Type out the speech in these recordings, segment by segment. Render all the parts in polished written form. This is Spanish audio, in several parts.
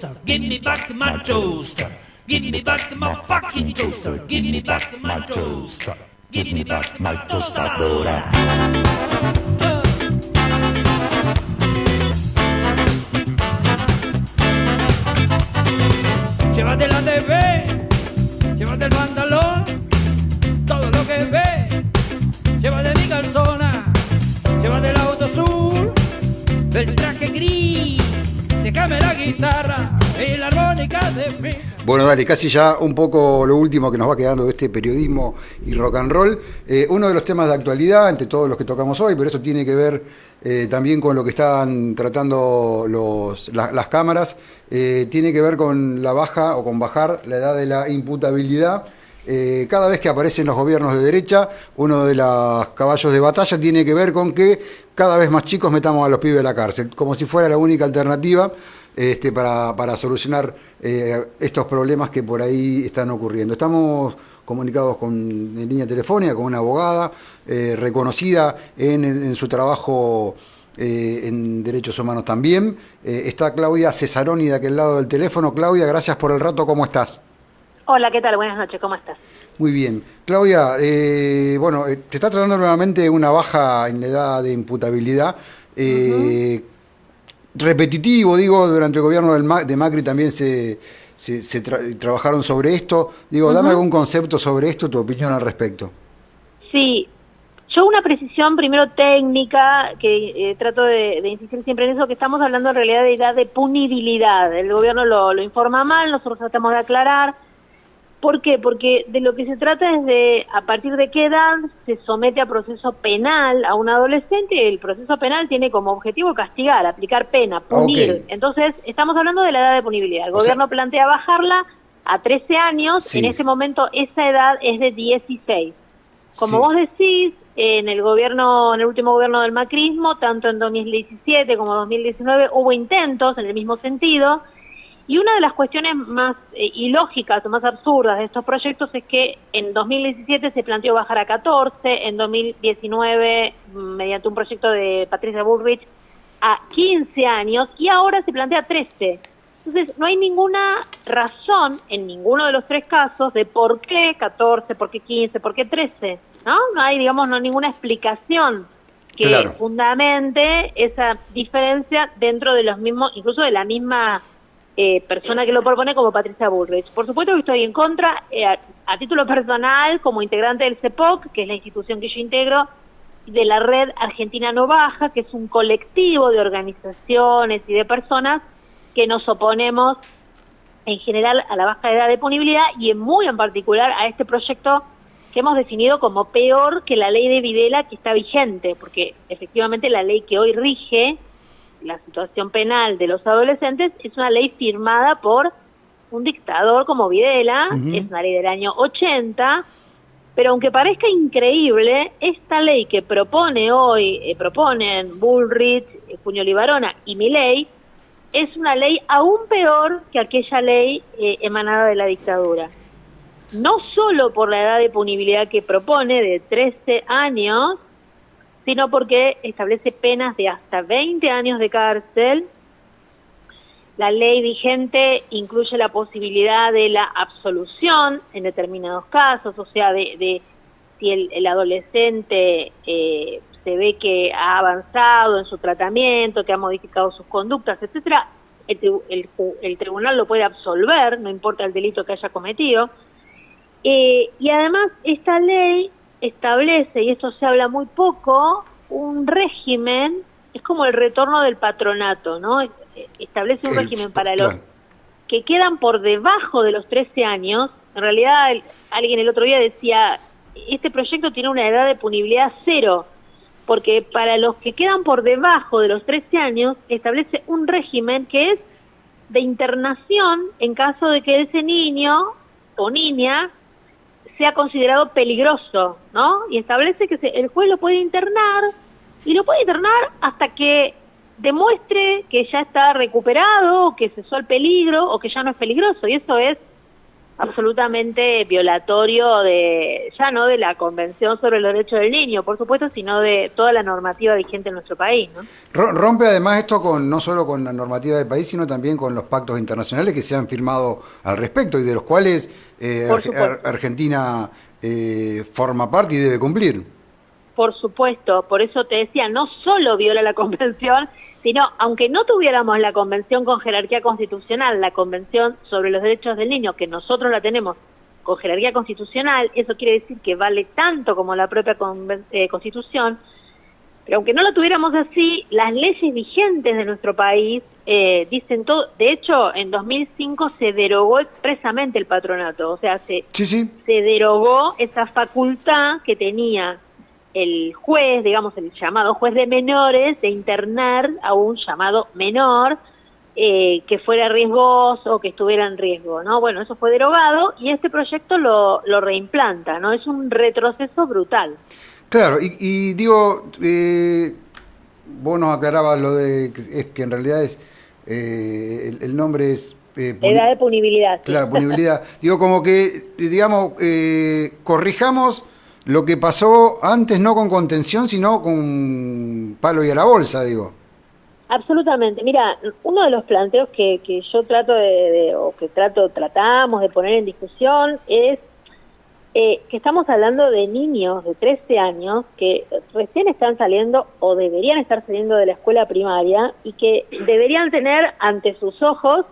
toaster. Give me back my toaster. Give me back my fucking toaster. Give me back my toaster. Give me back my tostadora. Llévate la TV, llévate el pantalón, todo lo que ve, llévate mi calzona, llévate el auto azul, el traje gris, déjame la guitarra y la armónica de mí. Bueno, dale, casi ya un poco lo último que nos va quedando de este periodismo y rock and roll. Uno de los temas de actualidad, entre todos los que tocamos hoy, pero eso tiene que ver también con lo que están tratando las cámaras, tiene que ver con la baja o con bajar la edad de la imputabilidad. Cada vez que aparecen los gobiernos de derecha, uno de los caballos de batalla tiene que ver con que cada vez más chicos metamos a los pibes a la cárcel, como si fuera la única alternativa para solucionar estos problemas que por ahí están ocurriendo. Estamos comunicados en línea telefónica con una abogada reconocida en su trabajo en derechos humanos también. Está Claudia Cesaroni de aquel lado del teléfono. Claudia, gracias por el rato, ¿cómo estás? Hola, ¿qué tal? Buenas noches, ¿cómo estás? Muy bien. Claudia, te está tratando nuevamente una baja en la edad de imputabilidad. Repetitivo, digo, durante el gobierno de Macri también se trabajaron sobre esto. Digo, dame algún concepto sobre esto, tu opinión al respecto. Sí, yo una precisión primero técnica, que trato de insistir siempre en eso, que estamos hablando en realidad de edad de punibilidad. El gobierno lo informa mal, nosotros tratamos de aclarar. ¿Por qué? Porque de lo que se trata es de a partir de qué edad se somete a proceso penal a un adolescente. El proceso penal tiene como objetivo castigar, aplicar pena, punir. Okay. Entonces, estamos hablando de la edad de punibilidad. El gobierno plantea bajarla a 13 años, sí. En ese momento esa edad es de 16. Como vos decís, en el último gobierno del macrismo, tanto en 2017 como 2019, hubo intentos en el mismo sentido. Y una de las cuestiones más ilógicas o más absurdas de estos proyectos es que en 2017 se planteó bajar a 14, en 2019, mediante un proyecto de Patricia Bullrich, a 15 años, y ahora se plantea 13. Entonces, no hay ninguna razón en ninguno de los tres casos de por qué 14, por qué 15, por qué 13, ¿no? No hay, digamos, ninguna explicación que fundamente esa diferencia dentro de los mismos, incluso de la misma persona que lo propone, como Patricia Bullrich. Por supuesto que estoy en contra, a título personal, como integrante del CEPOC, que es la institución que yo integro, de la Red Argentina No Baja, que es un colectivo de organizaciones y de personas que nos oponemos en general a la baja edad de punibilidad y muy en particular a este proyecto que hemos definido como peor que la ley de Videla que está vigente, porque efectivamente la ley que hoy rige la situación penal de los adolescentes es una ley firmada por un dictador como Videla, es una ley del año 80, pero aunque parezca increíble, esta ley que proponen Bullrich, Puñol y Varona y Milei, es una ley aún peor que aquella ley emanada de la dictadura. No solo por la edad de punibilidad que propone, de 13 años, sino porque establece penas de hasta 20 años de cárcel. La ley vigente incluye la posibilidad de la absolución en determinados casos, o sea, de si el adolescente se ve que ha avanzado en su tratamiento, que ha modificado sus conductas, etcétera, el tribunal lo puede absolver, no importa el delito que haya cometido. Y además esta ley establece, y esto se habla muy poco, un régimen, es como el retorno del patronato, ¿no? Establece un régimen para los que quedan por debajo de los 13 años. En realidad, alguien el otro día decía, este proyecto tiene una edad de punibilidad 0, porque para los que quedan por debajo de los 13 años, establece un régimen que es de internación en caso de que ese niño o niña sea considerado peligroso, ¿no? Y establece que el juez lo puede internar, y lo puede internar hasta que demuestre que ya está recuperado, o que cesó el peligro, o que ya no es peligroso, y eso es absolutamente violatorio de, ya no de la Convención sobre los Derechos del Niño, por supuesto, sino de toda la normativa vigente en nuestro país, ¿no? Rompe además esto con no solo con la normativa del país, sino también con los pactos internacionales que se han firmado al respecto y de los cuales Argentina forma parte y debe cumplir. Por supuesto, por eso te decía, no solo viola la Convención, sino, aunque no tuviéramos la Convención con jerarquía constitucional, la Convención sobre los Derechos del Niño, que nosotros la tenemos con jerarquía constitucional, eso quiere decir que vale tanto como la propia Constitución, pero aunque no la tuviéramos así, las leyes vigentes de nuestro país dicen todo. De hecho, en 2005 se derogó expresamente el patronato, o sea, se derogó esa facultad que tenía el juez, digamos el llamado juez de menores, de internar a un llamado menor que fuera riesgoso, que estuviera en riesgo, ¿no? Bueno, eso fue derogado y este proyecto lo reimplanta, ¿no? Es un retroceso brutal. Claro, y digo, vos nos aclarabas lo de que en realidad es el nombre es edad de punibilidad. Claro, sí. Punibilidad. Digo, como que, digamos, corrijamos lo que pasó antes, no con contención, sino con palo y a la bolsa, digo. Absolutamente. Mira, uno de los planteos que yo trato tratamos de poner en discusión es que estamos hablando de niños de 13 años que recién están saliendo o deberían estar saliendo de la escuela primaria y que deberían tener ante sus ojos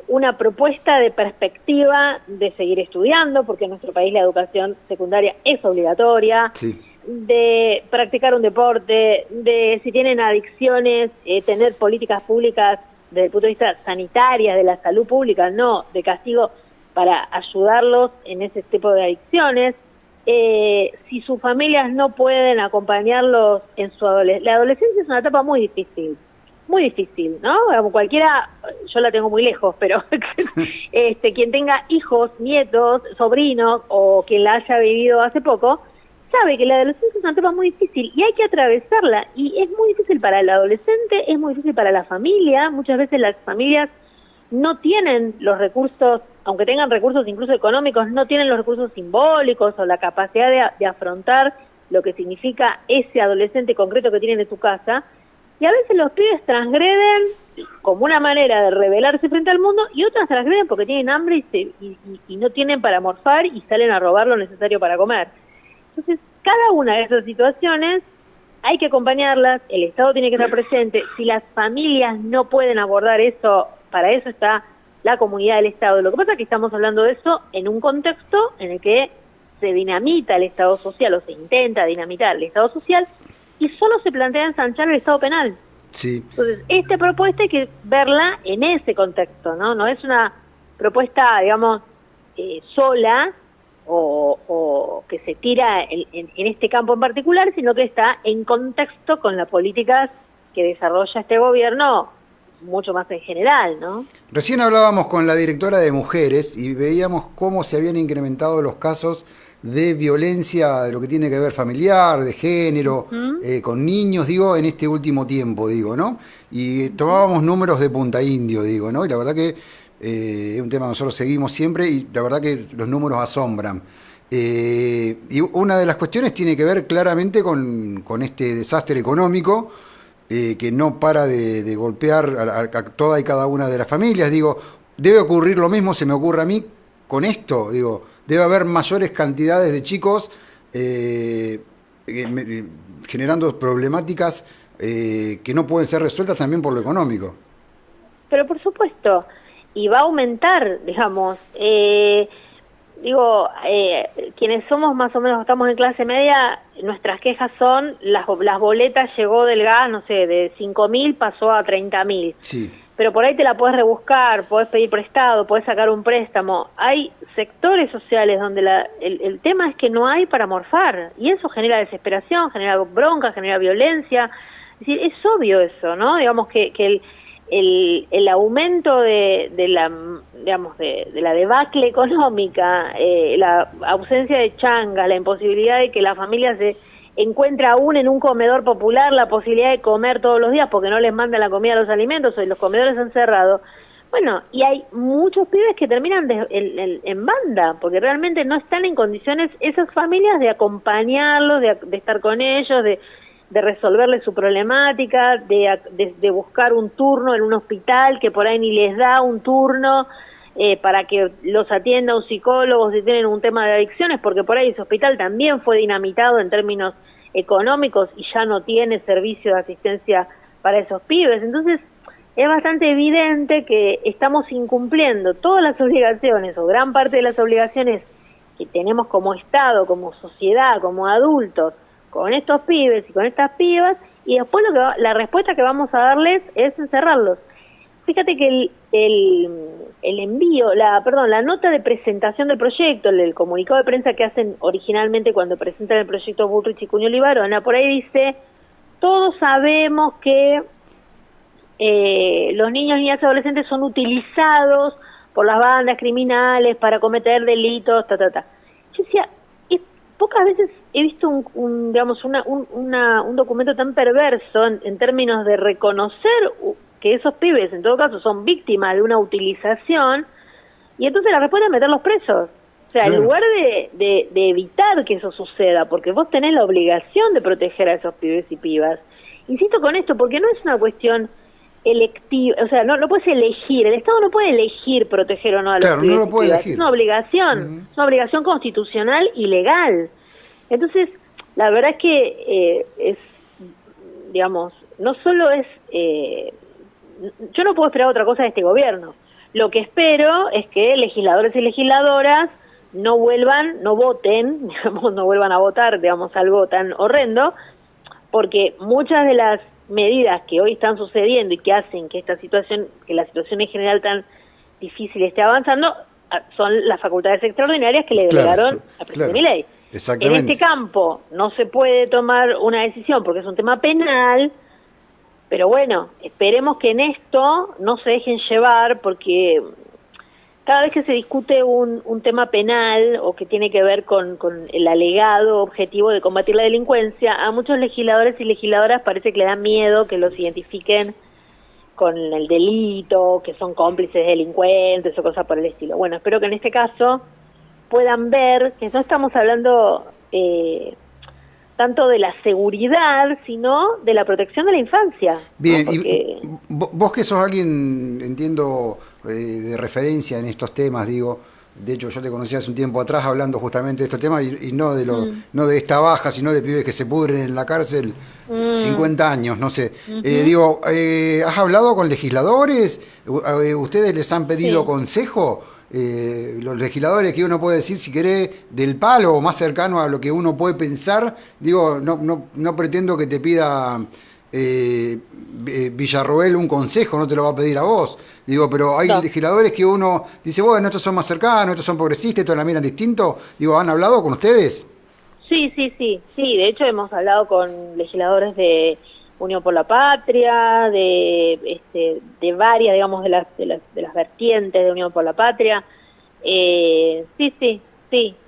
una propuesta de perspectiva de seguir estudiando, porque en nuestro país la educación secundaria es obligatoria, sí, de practicar un deporte, de si tienen adicciones, tener políticas públicas desde el punto de vista sanitaria, de la salud pública, no de castigo, para ayudarlos en ese tipo de adicciones. Si sus familias no pueden acompañarlos en su adolescencia, la adolescencia es una etapa muy difícil, ¿no? Como cualquiera, yo la tengo muy lejos, pero quien tenga hijos, nietos, sobrinos o quien la haya vivido hace poco, sabe que la adolescencia es una etapa muy difícil y hay que atravesarla, y es muy difícil para el adolescente, es muy difícil para la familia. Muchas veces las familias no tienen los recursos, aunque tengan recursos incluso económicos, no tienen los recursos simbólicos o la capacidad de afrontar lo que significa ese adolescente concreto que tienen en su casa. Y a veces los pibes transgreden como una manera de rebelarse frente al mundo, y otras transgreden porque tienen hambre y no tienen para morfar y salen a robar lo necesario para comer. Entonces, cada una de esas situaciones hay que acompañarlas, el Estado tiene que estar presente. Si las familias no pueden abordar eso, para eso está la comunidad del Estado. Lo que pasa es que estamos hablando de eso en un contexto en el que se dinamita el Estado social, o se intenta dinamitar el Estado social, y solo se plantea ensanchar el Estado penal. Sí. Entonces, esta propuesta hay que verla en ese contexto, ¿no? No es una propuesta, digamos, sola o que se tira en este campo en particular, sino que está en contexto con las políticas que desarrolla este gobierno mucho más en general, ¿no? Recién hablábamos con la directora de Mujeres y veíamos cómo se habían incrementado los casos de violencia, de lo que tiene que ver familiar, de género, con niños, digo, en este último tiempo, digo, ¿no? Y tomábamos números de Punta Indio, digo, ¿no? Y la verdad que es un tema que nosotros seguimos siempre y la verdad que los números asombran. Y una de las cuestiones tiene que ver claramente con este desastre económico que no para de golpear a toda y cada una de las familias. Digo, debe ocurrir lo mismo, se me ocurre a mí, con esto, digo, debe haber mayores cantidades de chicos generando problemáticas que no pueden ser resueltas también por lo económico. Pero por supuesto, y va a aumentar, digamos, quienes somos más o menos, estamos en clase media, nuestras quejas son, las boletas llegó del gas, no sé, de 5.000 pasó a 30.000. Sí. Pero por ahí te la podés rebuscar, podés pedir prestado, podés sacar un préstamo. Hay sectores sociales donde el tema es que no hay para morfar, y eso genera desesperación, genera bronca, genera violencia. Es decir, es obvio eso, ¿no? Digamos que el aumento de la debacle económica, la ausencia de changas, la imposibilidad de que la familia se encuentra aún en un comedor popular la posibilidad de comer todos los días porque no les mandan la comida a los alimentos, o los comedores han cerrado, Bueno, y hay muchos pibes que terminan en banda, porque realmente no están en condiciones esas familias de acompañarlos, de estar con ellos, de resolverles su problemática, de buscar un turno en un hospital que por ahí ni les da un turno para que los atienda un psicólogo si tienen un tema de adicciones, porque por ahí ese hospital también fue dinamitado en términos económicos y ya no tiene servicio de asistencia para esos pibes. Entonces, es bastante evidente que estamos incumpliendo todas las obligaciones o gran parte de las obligaciones que tenemos como Estado, como sociedad, como adultos, con estos pibes y con estas pibas, y después la respuesta que vamos a darles es encerrarlos. Fíjate que la nota de presentación del proyecto, el comunicado de prensa que hacen originalmente cuando presentan el proyecto Bullrich y Cuniol y Barona, por ahí dice, todos sabemos que los niños, niñas y adolescentes son utilizados por las bandas criminales para cometer delitos, Yo decía, pocas veces he visto un documento tan perverso en términos de reconocer que esos pibes, en todo caso, son víctimas de una utilización, y entonces la respuesta es meterlos presos. O sea, en lugar de evitar que eso suceda, porque vos tenés la obligación de proteger a esos pibes y pibas. Insisto con esto, porque no es una cuestión electiva, o sea, no puedes elegir, el Estado no puede elegir proteger o no a los pibes no lo puede elegir. Es una obligación, es una obligación constitucional y legal. Entonces, la verdad es que no solo es, yo no puedo esperar otra cosa de este gobierno. Lo que espero es que legisladores y legisladoras no voten, no vuelvan a votar, algo tan horrendo, porque muchas de las medidas que hoy están sucediendo y que hacen que la situación en general tan difícil esté avanzando, son las facultades extraordinarias que le delegaron al presidente Milei. En este campo no se puede tomar una decisión porque es un tema penal, pero bueno, esperemos que en esto no se dejen llevar, porque cada vez que se discute un tema penal o que tiene que ver con el alegado objetivo de combatir la delincuencia, a muchos legisladores y legisladoras parece que le da miedo que los identifiquen con el delito, que son cómplices delincuentes o cosas por el estilo. Bueno, espero que en este caso puedan ver que no estamos hablando tanto de la seguridad, sino de la protección de la infancia. Bien, ¿no? Porque... y vos que sos alguien, entiendo, de referencia en estos temas, digo, de hecho yo te conocí hace un tiempo atrás hablando justamente de estos temas y no de no de esta baja, sino de pibes que se pudren en la cárcel 50 años, no sé. Digo, ¿has hablado con legisladores? ¿Ustedes les han pedido consejo? Los legisladores, que uno puede decir, si querés, del palo o más cercano a lo que uno puede pensar, digo, no pretendo que te pida Villarroel un consejo, no te lo va a pedir a vos, digo, pero hay legisladores que uno dice, bueno, estos son más cercanos, estos son progresistas, estos la miran distinto, digo, ¿han hablado con ustedes? Sí, de hecho hemos hablado con legisladores de Unión por la Patria, de varias, digamos, de las vertientes de Unión por la Patria. Sí.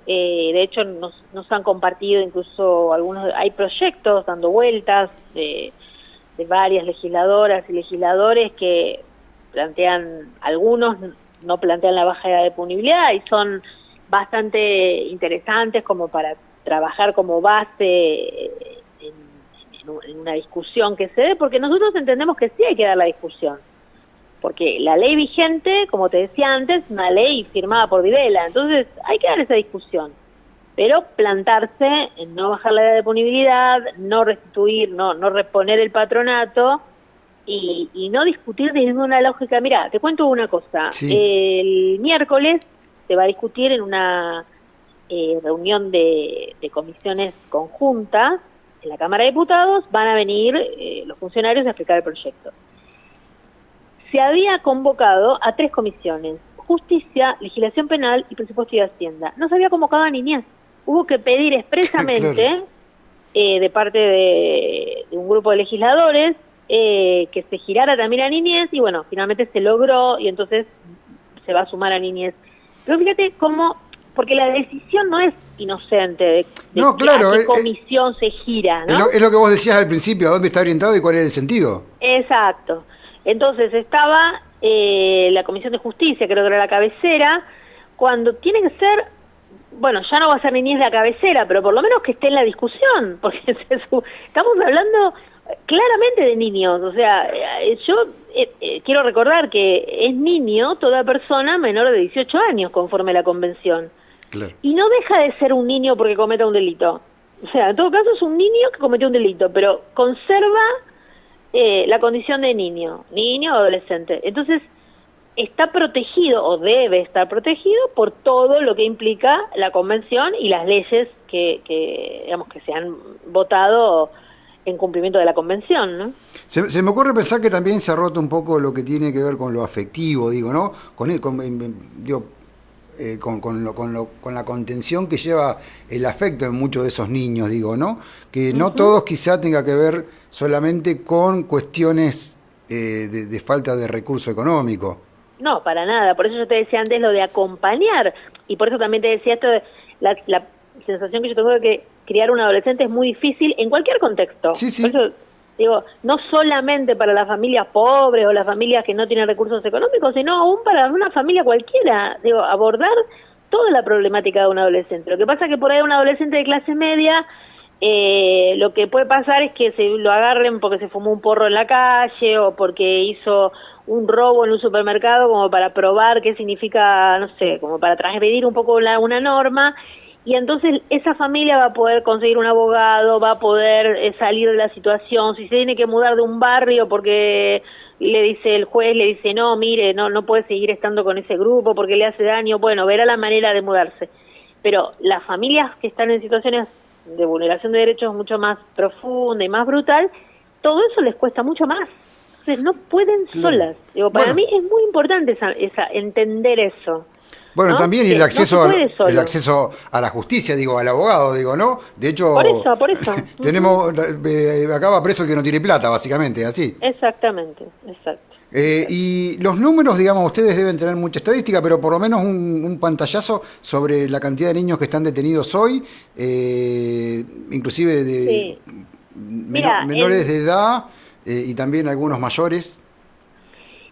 De hecho nos han compartido incluso algunos, hay proyectos dando vueltas de varias legisladoras y legisladores que plantean, algunos no plantean la baja edad de punibilidad y son bastante interesantes como para trabajar como base en una discusión que se dé, porque nosotros entendemos que sí hay que dar la discusión, porque la ley vigente, como te decía antes, es una ley firmada por Videla, entonces hay que dar esa discusión, pero plantarse en no bajar la edad de punibilidad, no restituir, no reponer el patronato y no discutir desde una lógica. Mira, te cuento una cosa, el miércoles se va a discutir en una reunión de comisiones conjuntas en la Cámara de Diputados, van a venir los funcionarios a explicar el proyecto. Se había convocado a 3 comisiones: Justicia, Legislación Penal y Presupuesto y Hacienda. No se había convocado a niñez. Hubo que pedir expresamente de parte de un grupo de legisladores que se girara también a niñez, y bueno, finalmente se logró y entonces se va a sumar a niñez. Pero fíjate cómo, porque la decisión no es inocente de a qué comisión se gira, ¿no? Es lo que vos decías al principio, a dónde está orientado y cuál es el sentido. Exacto. Entonces estaba la Comisión de Justicia, creo que era la cabecera, cuando tiene que ser, bueno, ya no va a ser ni niñez la cabecera, pero por lo menos que esté en la discusión, porque estamos hablando claramente de niños. O sea, yo quiero recordar que es niño toda persona menor de 18 años conforme a la convención. Claro. Y no deja de ser un niño porque cometa un delito. O sea, en todo caso es un niño que cometió un delito, pero conserva la condición de niño o adolescente. Entonces, está protegido o debe estar protegido por todo lo que implica la convención y las leyes que digamos que se han votado en cumplimiento de la convención, ¿no? Se me ocurre pensar que también se ha roto un poco lo que tiene que ver con lo afectivo, digo, ¿no? Con la contención que lleva el afecto en muchos de esos niños, digo, ¿no? Que no todos quizá tenga que ver solamente con cuestiones de falta de recurso económico. No, para nada. Por eso yo te decía antes lo de acompañar, y por eso también te decía esto de la sensación que yo tengo de que criar un adolescente es muy difícil en cualquier contexto. Sí, sí. Por eso digo, no solamente para las familias pobres o las familias que no tienen recursos económicos, sino aún para una familia cualquiera. Digo, abordar toda la problemática de un adolescente. Lo que pasa es que por ahí un adolescente de clase media, lo que puede pasar es que se lo agarren porque se fumó un porro en la calle o porque hizo un robo en un supermercado como para probar qué significa, no sé, como para transgredir un poco una norma. Y entonces esa familia va a poder conseguir un abogado, va a poder salir de la situación. Si se tiene que mudar de un barrio porque le dice el juez, le dice, no, mire, no puede seguir estando con ese grupo porque le hace daño, bueno, verá la manera de mudarse. Pero las familias que están en situaciones de vulneración de derechos mucho más profunda y más brutal, todo eso les cuesta mucho más. Entonces no pueden solas. Digo, para mí es muy importante entender eso. Bueno, ¿no? también y el no acceso el acceso a la justicia, digo, al abogado, digo, ¿no? De hecho, por eso. tenemos acá va preso el que no tiene plata, básicamente, así. Exactamente, exacto. Y los números, digamos, ustedes deben tener mucha estadística, pero por lo menos un pantallazo sobre la cantidad de niños que están detenidos hoy, inclusive de menores de edad y también algunos mayores.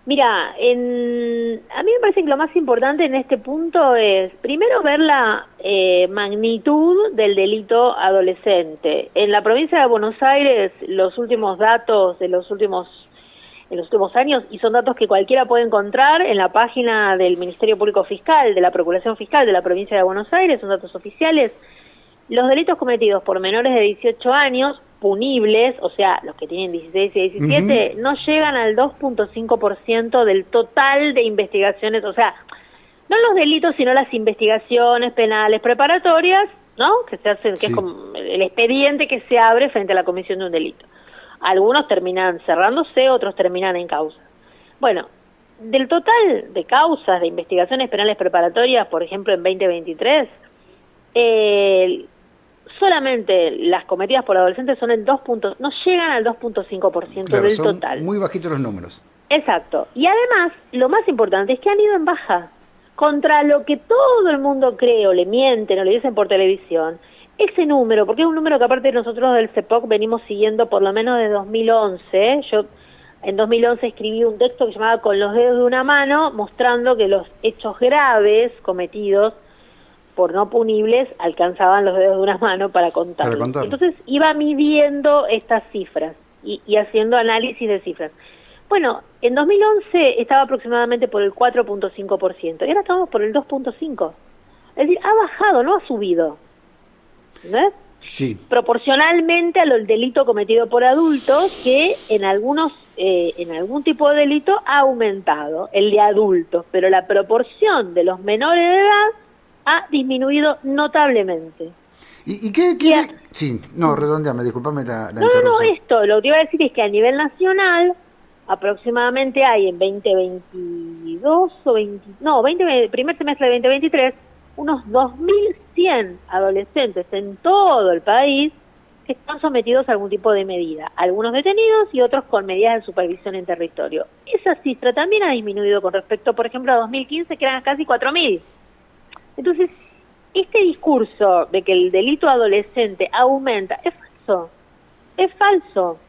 Mira, a mí me parece que lo más importante en este punto es, primero, ver la magnitud del delito adolescente. En la provincia de Buenos Aires, los últimos datos en los últimos años, y son datos que cualquiera puede encontrar en la página del Ministerio Público Fiscal, de la Procuración Fiscal de la provincia de Buenos Aires, son datos oficiales. Los delitos cometidos por menores de 18 años, punibles, o sea, los que tienen 16 y 17, no llegan al 2.5% del total de investigaciones, o sea, no los delitos, sino las investigaciones penales preparatorias, ¿no? Que se hacen, que es como el expediente que se abre frente a la comisión de un delito. Algunos terminan cerrándose, otros terminan en causa. Bueno, del total de causas de investigaciones penales preparatorias, por ejemplo, en 2023, solamente las cometidas por adolescentes son no llegan al 2.5% claro, del son total. Muy bajitos los números. Exacto. Y además, lo más importante es que han ido en baja. Contra lo que todo el mundo cree o le mienten o le dicen por televisión, ese número, porque es un número que aparte nosotros del CEPOC venimos siguiendo por lo menos desde 2011. Yo en 2011 escribí un texto que se llamaba Con los dedos de una mano, mostrando que los hechos graves cometidos por no punibles alcanzaban los dedos de una mano para contarlos. Entonces iba midiendo estas cifras y haciendo análisis de cifras. Bueno, en 2011 estaba aproximadamente por el 4.5%, y ahora estamos por el 2.5%. Es decir, ha bajado, no ha subido. ¿Ves? Sí. Proporcionalmente al delito cometido por adultos, que en algún tipo de delito ha aumentado, el de adultos, pero la proporción de los menores de edad ha disminuido notablemente. ¿Y qué? Sí, no, redondeame, discúlpame la interrupción. No, esto, lo que iba a decir es que a nivel nacional, aproximadamente hay en 2022 primer semestre de 2023, unos 2.100 adolescentes en todo el país que están sometidos a algún tipo de medida, algunos detenidos y otros con medidas de supervisión en territorio. Esa cifra también ha disminuido con respecto, por ejemplo, a 2015, que eran casi 4.000. Entonces, este discurso de que el delito adolescente aumenta es falso.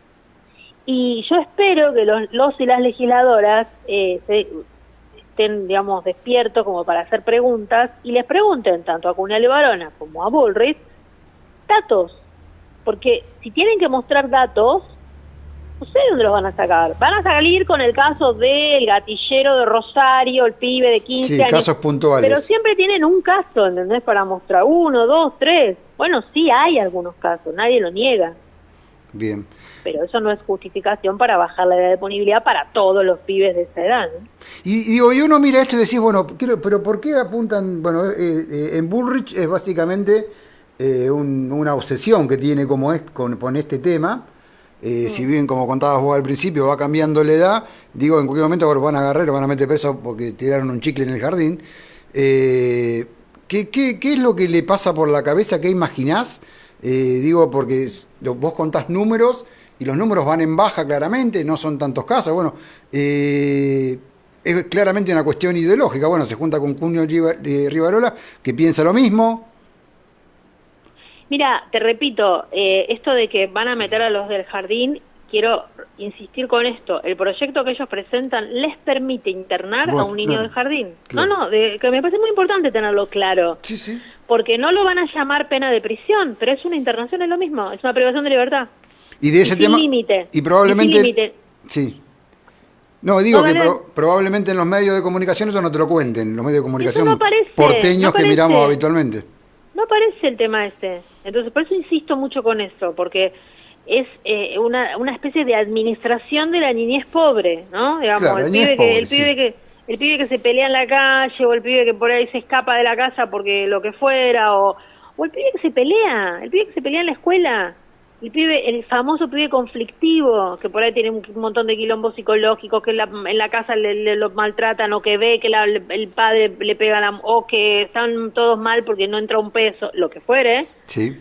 Y yo espero que los y las legisladoras estén, digamos, despiertos como para hacer preguntas y les pregunten tanto a Cunha Barona como a Bullrich datos, porque si tienen que mostrar datos, no sé dónde los van a sacar. Van a salir con el caso del gatillero de Rosario, el pibe de 15 años. Casos puntuales. Pero siempre tienen un caso, ¿entendés? Para mostrar 1, 2, 3. Bueno, sí hay algunos casos, nadie lo niega. Bien. Pero eso no es justificación para bajar la edad de punibilidad para todos los pibes de esa edad, ¿no? Y digo, y uno mira esto y decís, bueno, pero ¿por qué apuntan? Bueno, en Bullrich es básicamente una obsesión que tiene como es con este tema. Si bien, como contabas vos al principio, va cambiando la edad, digo, en cualquier momento ahora van a agarrar, lo van a meter preso porque tiraron un chicle en el jardín. ¿Qué es lo que le pasa por la cabeza? ¿Qué imaginás? Digo, porque vos contás números y los números van en baja claramente, no son tantos casos. Bueno, es claramente una cuestión ideológica. Bueno, se junta con Cunha Rivarola, que piensa lo mismo. Mira, te repito, esto de que van a meter a los del jardín, quiero insistir con esto. El proyecto que ellos presentan les permite internar a un niño del jardín. Claro. Que me parece muy importante tenerlo claro. Sí, sí. Porque no lo van a llamar pena de prisión, pero es una internación, es lo mismo, es una privación de libertad. Y de ese tema. Sin límite. Y probablemente. Sin límite. Sí. No, digo que probablemente en los medios de comunicación eso no te lo cuenten, los medios de comunicación no aparece, porteños que miramos habitualmente. No aparece el tema este. Entonces, por eso insisto mucho con eso, porque es una especie de administración de la niñez pobre, ¿no? Digamos, claro, el pibe que se pelea en la calle, o el pibe que por ahí se escapa de la casa porque lo que fuera, o el pibe que se pelea, en la escuela, el famoso pibe conflictivo, que por ahí tiene un montón de quilombos psicológicos, que en la casa lo maltratan, o que ve que el padre le pega o que están todos mal porque no entra un peso, lo que fuere. Sí.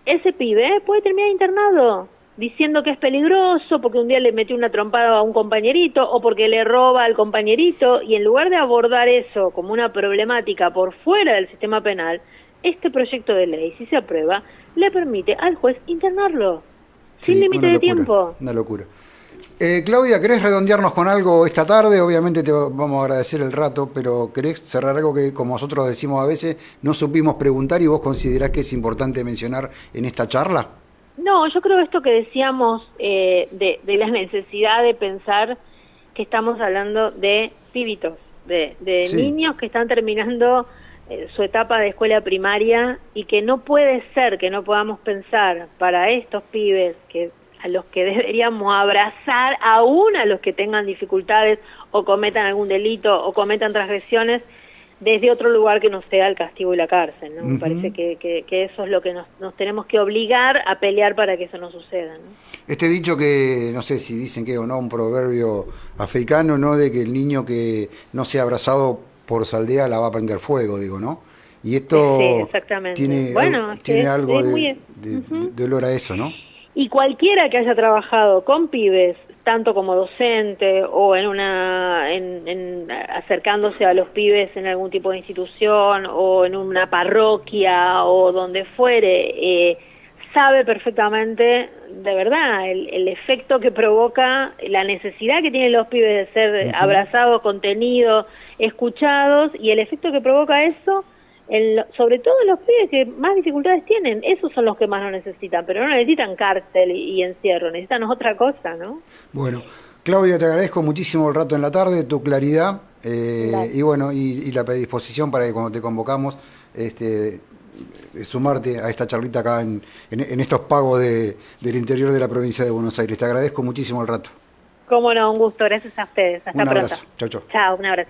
Ese pibe puede terminar internado, diciendo que es peligroso porque un día le metió una trompada a un compañerito o porque le roba al compañerito, y en lugar de abordar eso como una problemática por fuera del sistema penal, este proyecto de ley, si se aprueba, le permite al juez internarlo, sin límite de tiempo. Una locura. Claudia, ¿querés redondearnos con algo esta tarde? Obviamente te vamos a agradecer el rato, pero ¿querés cerrar algo que, como nosotros decimos a veces, no supimos preguntar y vos considerás que es importante mencionar en esta charla? No, yo creo esto que decíamos de la necesidad de pensar que estamos hablando de pibitos, de niños que están terminando su etapa de escuela primaria, y que no puede ser que no podamos pensar para estos pibes a los que deberíamos abrazar, aún a los que tengan dificultades o cometan algún delito o cometan transgresiones, desde otro lugar que no sea el castigo y la cárcel, ¿no? Me parece que eso es lo que nos tenemos que obligar a pelear para que eso no suceda, ¿no? Este dicho que, no sé si dicen que es o no, un proverbio africano, ¿no? De que el niño que no sea abrazado por su aldea la va a prender fuego, digo, ¿no? Y esto exactamente. tiene algo de olor a eso, ¿no? Y cualquiera que haya trabajado con pibes, tanto como docente o acercándose a los pibes en algún tipo de institución o en una parroquia o donde fuere, sabe perfectamente, de verdad, el efecto que provoca, la necesidad que tienen los pibes de ser abrazados, contenidos, escuchados, y el efecto que provoca eso, sobre todo los pibes que más dificultades tienen. Esos son los que más lo necesitan, pero no necesitan cárcel y encierro, necesitan otra cosa, ¿no? Bueno, Claudia, te agradezco muchísimo el rato en la tarde, tu claridad, y bueno, y la predisposición para que cuando te convocamos, sumarte a esta charlita acá en estos pagos del interior de la provincia de Buenos Aires. Te agradezco muchísimo el rato. Cómo no, un gusto, gracias a ustedes. Hasta pronto. Un abrazo. Chau, chau. Chao, un abrazo.